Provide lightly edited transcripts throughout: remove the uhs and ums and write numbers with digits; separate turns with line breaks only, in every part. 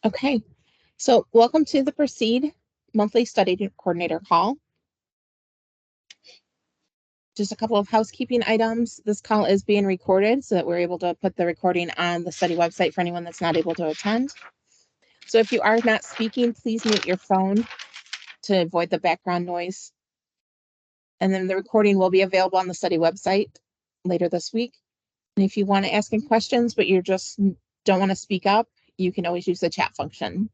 Okay, so welcome to the PRECEDE monthly study coordinator call. Just a couple of housekeeping items. This call is being recorded so that we're able to put the recording on the study website for anyone that's not able to attend. So if you are not speaking, please mute your phone to avoid the background noise. And then the recording will be available on the study website later this week. And if you want to ask any questions, but you just don't want to speak up, you can always use the chat function.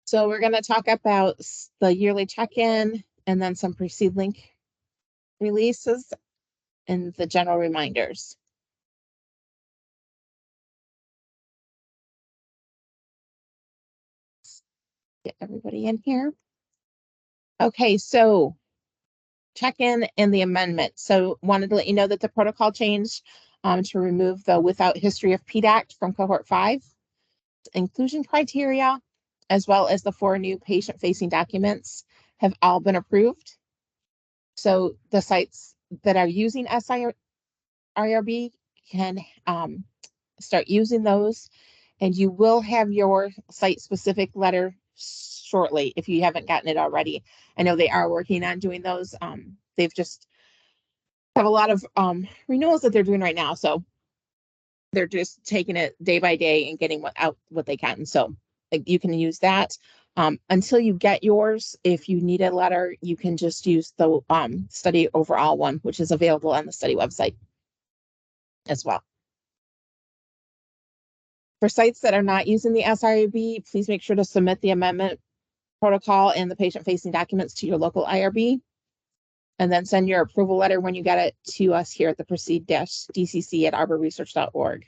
So we're going to talk about the yearly check-in and then some PRECEDE link releases and the general reminders. Get everybody in here. Okay, so check-in and the amendment. So wanted to let you know that the protocol changed to remove the without history of PDAC from cohort 5, inclusion criteria, as well as the 4 new patient-facing documents have all been approved. So the sites that are using SIRB can start using those, and you will have your site-specific letter shortly if you haven't gotten it already. I know they are working on doing those. They've just have a lot of renewals that they're doing right now, so they're just taking it day by day and getting what they can. So you can use that. Until you get yours, if you need a letter, you can just use the study overall one, which is available on the study website as well. For sites that are not using the SIRB, please make sure to submit the amendment protocol and the patient-facing documents to your local IRB, and then send your approval letter when you get it to us here at the PRECEDE-DCC@arborresearch.org.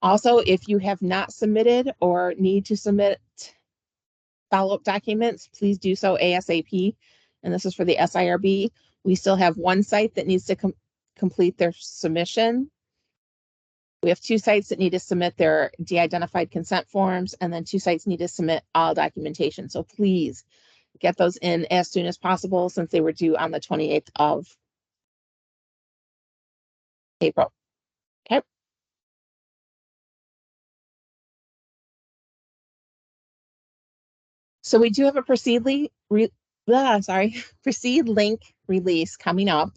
Also, if you have not submitted or need to submit follow-up documents, please do so ASAP. And this is for the SIRB. We still have one site that needs to complete their submission. We have 2 sites that need to submit their de-identified consent forms, and then 2 sites need to submit all documentation. So please get those in as soon as possible, since they were due on the 28th of April. Okay. So we do have a PRECEDE link release coming up.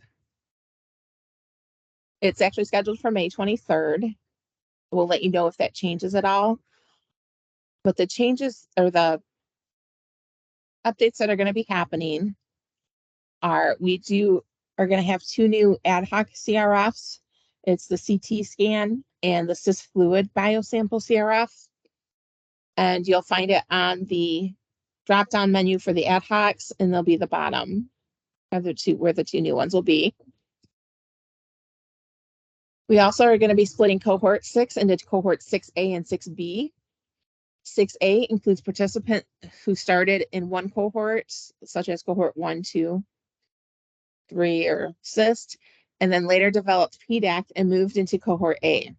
It's actually scheduled for May 23rd. We'll let you know if that changes at all. But the changes or the updates that are going to be happening are are going to have 2 new ad hoc CRFs. It's the CT scan and the cis fluid biosample CRF. And you'll find it on the drop-down menu for the ad hocs, and they'll be the bottom of where the 2 new ones will be. We also are going to be splitting cohort 6 into cohort 6A and 6B. 6A includes participants who started in one cohort, such as cohort 1, 2, 3, or cyst, and then later developed PDAC and moved into cohort A.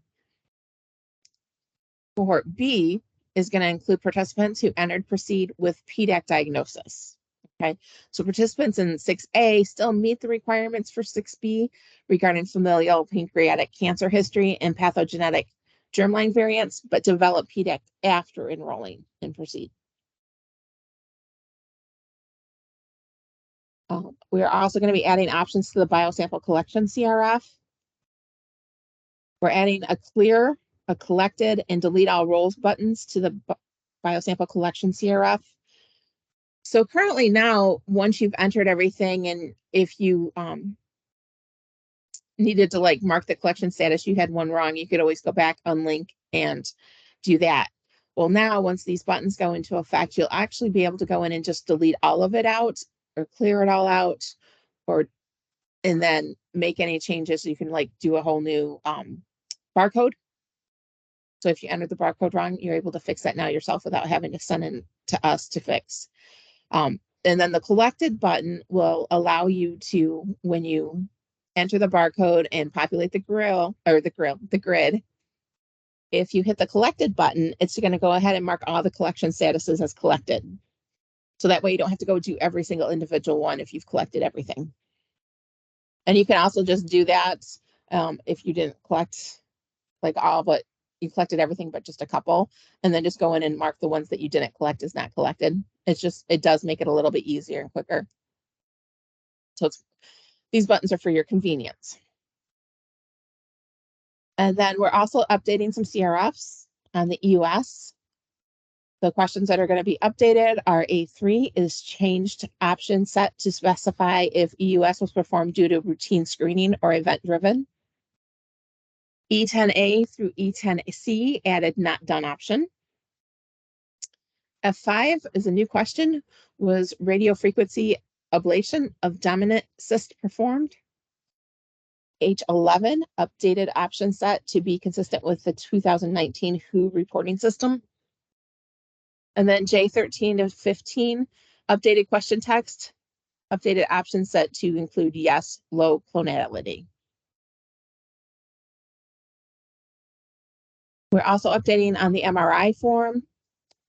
Cohort B is going to include participants who entered PRECEDE with PDAC diagnosis. Okay, so participants in 6A still meet the requirements for 6B regarding familial pancreatic cancer history and pathogenic germline variants, but develop PDAC after enrolling in PRECEDE. We are also going to be adding options to the biosample collection CRF. We're adding a collected and delete all roles buttons to the biosample collection CRF. So currently now, once you've entered everything, and if you needed to mark the collection status, you had one wrong, you could always go back, unlink, and do that. Well, now once these buttons go into effect, you'll actually be able to go in and just delete all of it out or clear it all out, and then make any changes. So you can do a whole new barcode. So if you entered the barcode wrong, you're able to fix that now yourself without having to send in to us to fix. And then the collected button will allow you to, when you enter the barcode and populate the grid, if you hit the collected button, it's going to go ahead and mark all the collection statuses as collected. So that way you don't have to go do every single individual one if you've collected everything. And you can also just do that if you didn't collect like all but you collected everything but just a couple, and then just go in and mark the ones that you didn't collect as not collected. It does make it a little bit easier and quicker. So these buttons are for your convenience. And then we're also updating some CRFs on the EUS. The questions that are going to be updated are A3 is changed option set to specify if EUS was performed due to routine screening or event driven. E10A through E10C added not done option. F5 is a new question. Was radiofrequency ablation of dominant cyst performed? H11 updated option set to be consistent with the 2019 WHO reporting system. And then J13 to 15, updated question text, updated option set to include yes, low clonality. We're also updating on the MRI form.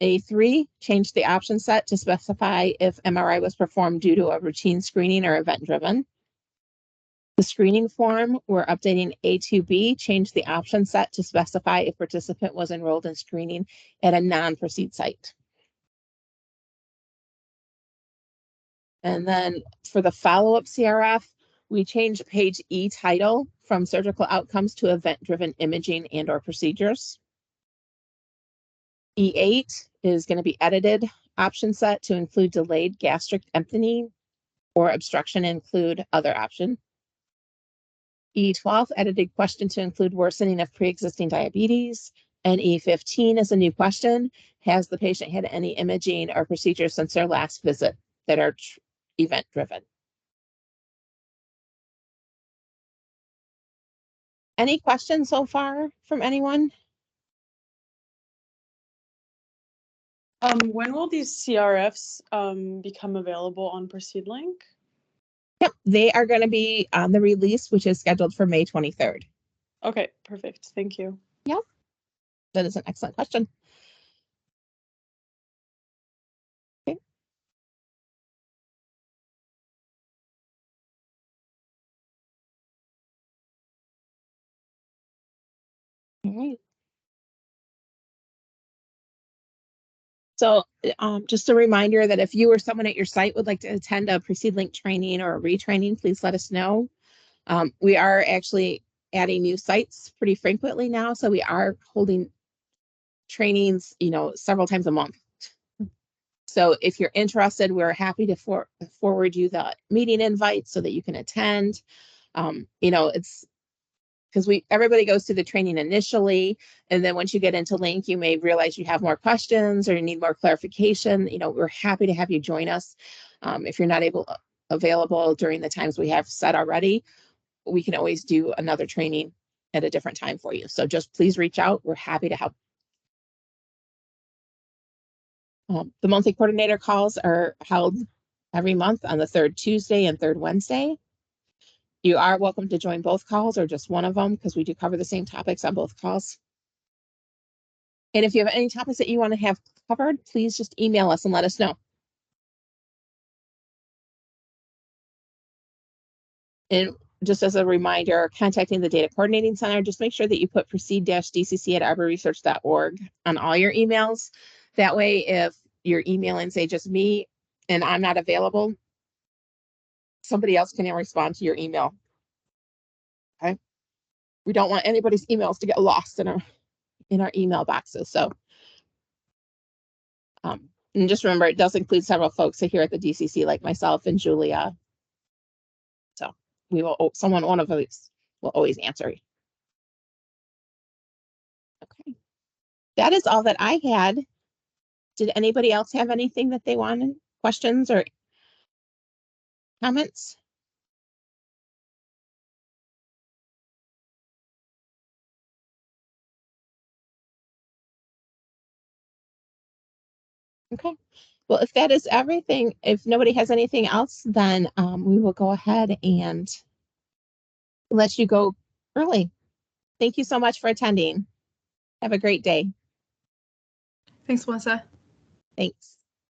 A3, changed the option set to specify if MRI was performed due to a routine screening or event driven. The screening form, we're updating A2B, changed the option set to specify if participant was enrolled in screening at a non-PRECEDE site. And then for the follow-up CRF, we changed page E title from surgical outcomes to event-driven imaging and or procedures. E8 is going to be edited option set to include delayed gastric emptying or obstruction, include other option. E12 edited question to include worsening of pre-existing diabetes. And E15 is a new question. Has the patient had any imaging or procedures since their last visit that are event driven? Any questions so far from anyone?
When will these CRFs become available on PRECEDE Link?
Yep, they are going to be on the release, which is scheduled for May 23rd.
Okay, perfect. Thank you.
Yep, that is an excellent question. Okay. All right. So just a reminder that if you or someone at your site would like to attend a PRECEDE Link training or a retraining, please let us know. We are actually adding new sites pretty frequently now, so we are holding trainings, several times a month. So if you're interested, we're happy to forward you the meeting invite so that you can attend. It's because everybody goes through the training initially, and then once you get into Link, you may realize you have more questions or you need more clarification. We're happy to have you join us. If you're not available during the times we have set already, we can always do another training at a different time for you. So just please reach out. We're happy to help. The monthly coordinator calls are held every month on the third Tuesday and third Wednesday. You are welcome to join both calls or just one of them because we do cover the same topics on both calls. And if you have any topics that you want to have covered, please just email us and let us know. And just as a reminder, contacting the Data Coordinating Center, just make sure that you put PRECEDE-DCC@arborresearch.org on all your emails. That way, if you're emailing, say, just me, and I'm not available, somebody else can respond to your email. Okay? We don't want anybody's emails to get lost in our email boxes. So, and just remember, it does include several folks here at the DCC, like myself and Julia. So one of us will always answer. Okay. That is all that I had. Did anybody else have anything that they wanted? Questions or comments? Okay. Well, if that is everything, if nobody has anything else, then we will go ahead and let you go early. Thank you so much for attending. Have a great day.
Thanks, Melissa.
Thanks.